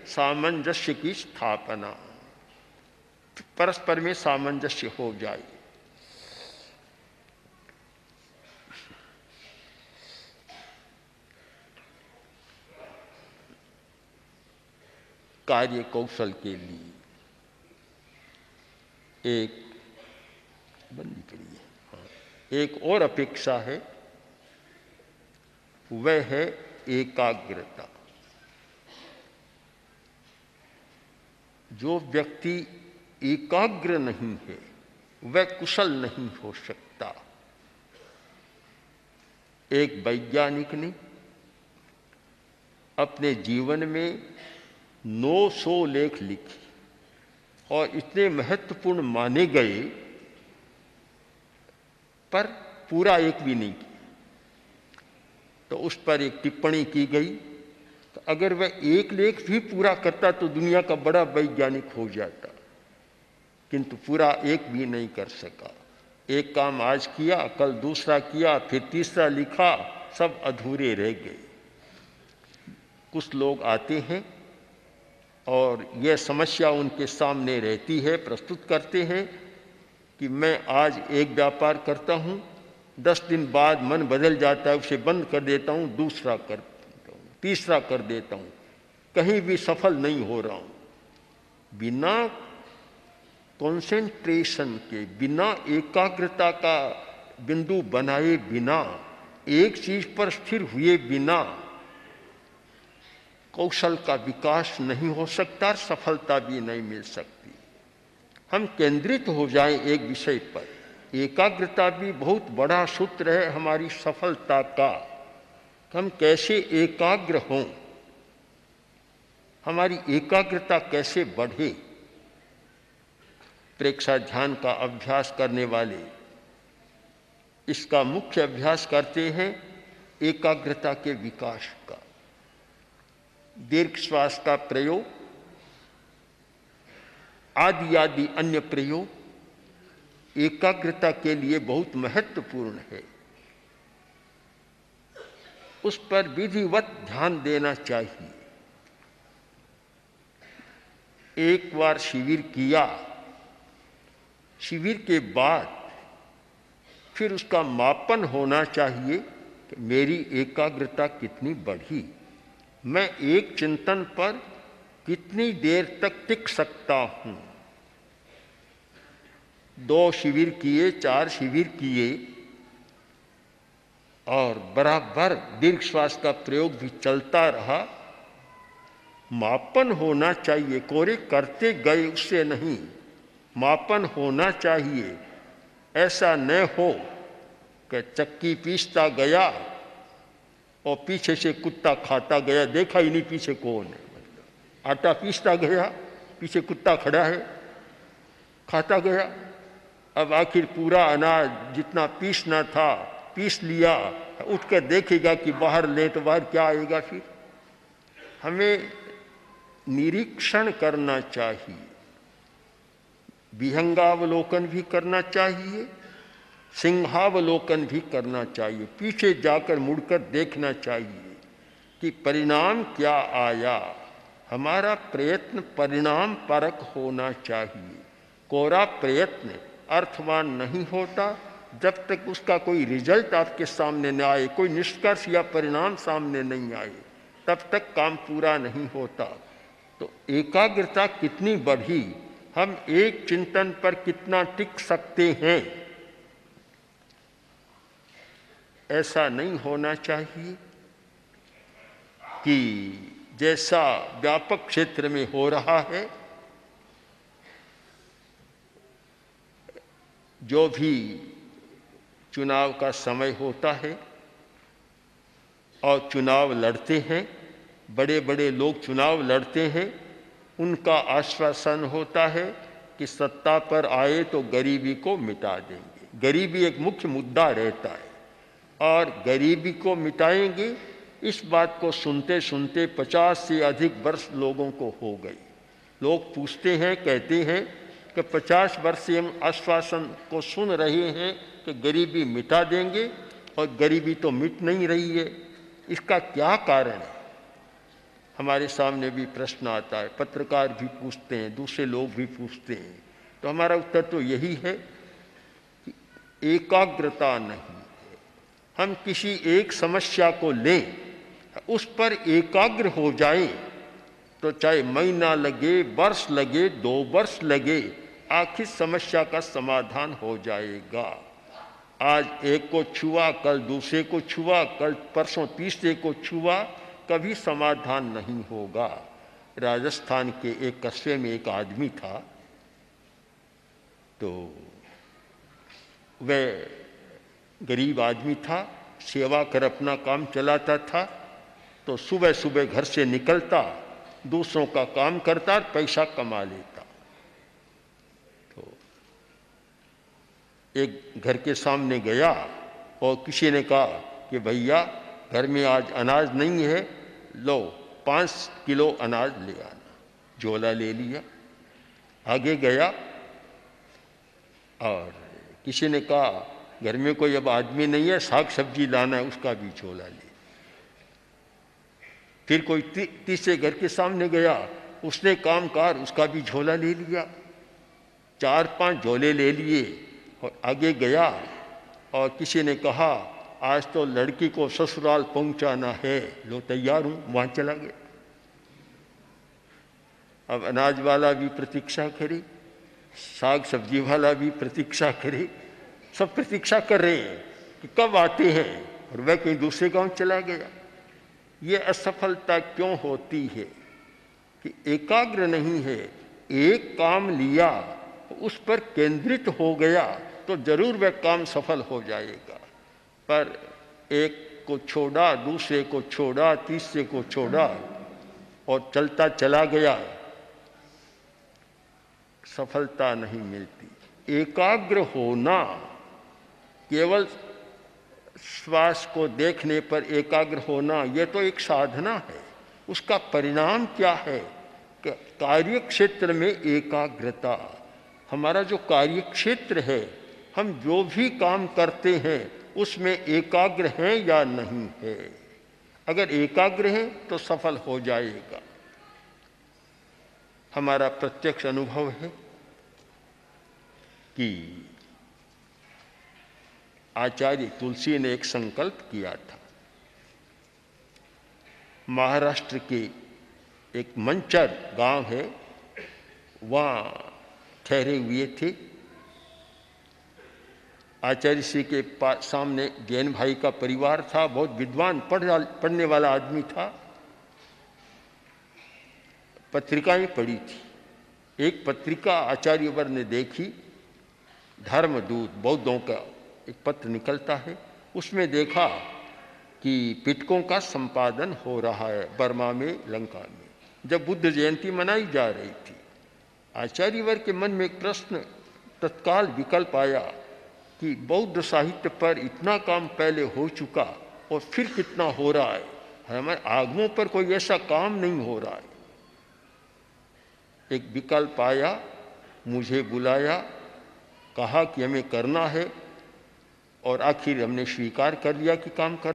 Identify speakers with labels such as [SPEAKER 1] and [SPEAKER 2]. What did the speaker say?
[SPEAKER 1] सामंजस्य की स्थापना, परस्पर में सामंजस्य हो जाए। कार्य कौशल के लिए एक बंदी करिए, एक और अपेक्षा है, वह है एकाग्रता। जो व्यक्ति एकाग्र नहीं है वह कुशल नहीं हो सकता। एक वैज्ञानिक ने अपने जीवन में 900 लेख लिखे और इतने महत्वपूर्ण माने गए, पर पूरा एक भी नहीं किया। तो उस पर एक टिप्पणी की गई, तो अगर वह एक लेख भी पूरा करता तो दुनिया का बड़ा वैज्ञानिक हो जाता, किंतु पूरा एक भी नहीं कर सका। एक काम आज किया, कल दूसरा किया, फिर तीसरा लिखा, सब अधूरे रह गए। कुछ लोग आते हैं और यह समस्या उनके सामने रहती है, प्रस्तुत करते हैं कि मैं आज एक व्यापार करता हूँ, 10 दिन बाद मन बदल जाता है, उसे बंद कर देता हूँ, दूसरा कर देता हूँ, तीसरा कर देता हूँ, कहीं भी सफल नहीं हो रहा हूँ। बिना कंसंट्रेशन के, बिना एकाग्रता का बिंदु बनाए बिना, एक चीज पर स्थिर हुए बिना कौशल का विकास नहीं हो सकता, सफलता भी नहीं मिल सकती। हम केंद्रित हो जाएं एक विषय पर। एकाग्रता भी बहुत बड़ा सूत्र है हमारी सफलता का। हम कैसे एकाग्र हों, हमारी एकाग्रता कैसे बढ़े। प्रेक्षा ध्यान का अभ्यास करने वाले इसका मुख्य अभ्यास करते हैं एकाग्रता के विकास का। दीर्घ श्वास का प्रयोग आदि आदि अन्य प्रयोग एकाग्रता के लिए बहुत महत्वपूर्ण है। उस पर विधिवत ध्यान देना चाहिए। एक बार शिविर किया, शिविर के बाद फिर उसका मापन होना चाहिए कि मेरी एकाग्रता कितनी बढ़ी, मैं एक चिंतन पर कितनी देर तक टिक सकता हूं। 2 शिविर किए, 4 शिविर किए और बराबर दीर्घ श्वास का प्रयोग भी चलता रहा। मापन होना चाहिए, कोरे करते गए उससे नहीं, मापन होना चाहिए। ऐसा न हो कि चक्की पीसता गया और पीछे से कुत्ता खाता गया, देखा ही नहीं पीछे कौन है। आटा पीसता गया, पीछे कुत्ता खड़ा है, खाता गया। अब आखिर पूरा अनाज जितना पीसना था पीस लिया, उठ कर देखेगा कि बाहर ले तो बाहर क्या आएगा। फिर हमें निरीक्षण करना चाहिए, विहंगावलोकन भी करना चाहिए, सिंहावलोकन भी करना चाहिए। पीछे जाकर मुड़कर देखना चाहिए कि परिणाम क्या आया। हमारा प्रयत्न परिणाम परक होना चाहिए। कोरा प्रयत्न अर्थवान नहीं होता जब तक उसका कोई रिजल्ट आपके सामने न आए, कोई निष्कर्ष या परिणाम सामने नहीं आए, तब तक काम पूरा नहीं होता। तो एकाग्रता कितनी बढ़ी, हम एक चिंतन पर कितना टिक सकते हैं, ऐसा नहीं होना चाहिए कि जैसा व्यापक क्षेत्र में हो रहा है, जो भी चुनाव का समय होता है और चुनाव लड़ते हैं, बड़े बड़े लोग चुनाव लड़ते हैं, उनका आश्वासन होता है कि सत्ता पर आए तो गरीबी को मिटा देंगे। गरीबी एक मुख्य मुद्दा रहता है और गरीबी को मिटाएंगे, इस बात को सुनते सुनते 50 से अधिक वर्ष लोगों को हो गई। लोग पूछते हैं, कहते हैं कि 50 वर्ष से हम आश्वासन को सुन रहे हैं कि गरीबी मिटा देंगे और गरीबी तो मिट नहीं रही है, इसका क्या कारण है? हमारे सामने भी प्रश्न आता है, पत्रकार भी पूछते हैं, दूसरे लोग भी पूछते हैं, तो हमारा उत्तर तो यही है कि एकाग्रता नहीं है। हम किसी एक समस्या को लें, उस पर एकाग्र हो जाएं, तो चाहे महीना लगे, वर्ष लगे, 2 वर्ष लगे, आखिर समस्या का समाधान हो जाएगा। आज एक को छुआ, कल दूसरे को छुआ, कल परसों तीसरे को छुआ, कभी समाधान नहीं होगा। राजस्थान के एक कस्बे में एक आदमी था, तो वह गरीब आदमी था, सेवा कर अपना काम चलाता था। तो सुबह सुबह घर से निकलता, दूसरों का काम करता, पैसा कमा लेता। तो एक घर के सामने गया और किसी ने कहा कि भैया घर में आज अनाज नहीं है, लो 5 किलो अनाज ले आना। झोला ले लिया, आगे गया और किसी ने कहा घर में कोई अब आदमी नहीं है, साग सब्जी लाना है, उसका भी झोला ले। फिर कोई तीसरे घर के सामने गया, उसने कामकार, उसका भी झोला ले लिया। 4-5 झोले ले लिए और आगे गया और किसी ने कहा आज तो लड़की को ससुराल पहुंचाना है, लो तैयार हूं, वहां चला गया। अब अनाज वाला भी प्रतीक्षा करे, साग सब्जी वाला भी प्रतीक्षा करे, सब प्रतीक्षा कर रहे हैं कि कब आते हैं, और वह कहीं दूसरे गांव चला गया। ये असफलता क्यों होती है कि एकाग्र नहीं है। एक काम लिया, उस पर केंद्रित हो गया तो जरूर वह काम सफल हो जाएगा, पर एक को छोड़ा, दूसरे को छोड़ा, तीसरे को छोड़ा और चलता चला गया, सफलता नहीं मिलती। एकाग्र होना केवल श्वास को देखने पर एकाग्र होना, यह तो एक साधना है। उसका परिणाम क्या है कि कार्य क्षेत्र में एकाग्रता। हमारा जो कार्य क्षेत्र है, हम जो भी काम करते हैं उसमें एकाग्र हैं या नहीं है। अगर एकाग्र है तो सफल हो जाएगा। हमारा प्रत्यक्ष अनुभव है कि आचार्य तुलसी ने एक संकल्प किया था। महाराष्ट्र के एक मंचर गांव है, वहाँ ठहरे हुए थे। आचार्य श्री के सामने जैन भाई का परिवार था, बहुत विद्वान पढ़ने वाला आदमी था। पत्रिकाएं पढ़ी थी। एक पत्रिका आचार्यवर ने देखी, धर्मदूत बौद्धों का एक पत्र निकलता है, उसमें देखा कि पिटकों का संपादन हो रहा है बर्मा में, लंका में, जब बुद्ध जयंती मनाई जा रही थी। आचार्यवर के मन में एक प्रश्न तत्काल विकल्प आया कि बौद्ध साहित्य पर इतना काम पहले हो चुका और फिर कितना हो रहा है, हमारे आगमों पर कोई ऐसा काम नहीं हो रहा है। एक विकल्प आया, मुझे बुलाया, कहा कि हमें करना है, और आखिर हमने स्वीकार कर लिया कि काम कर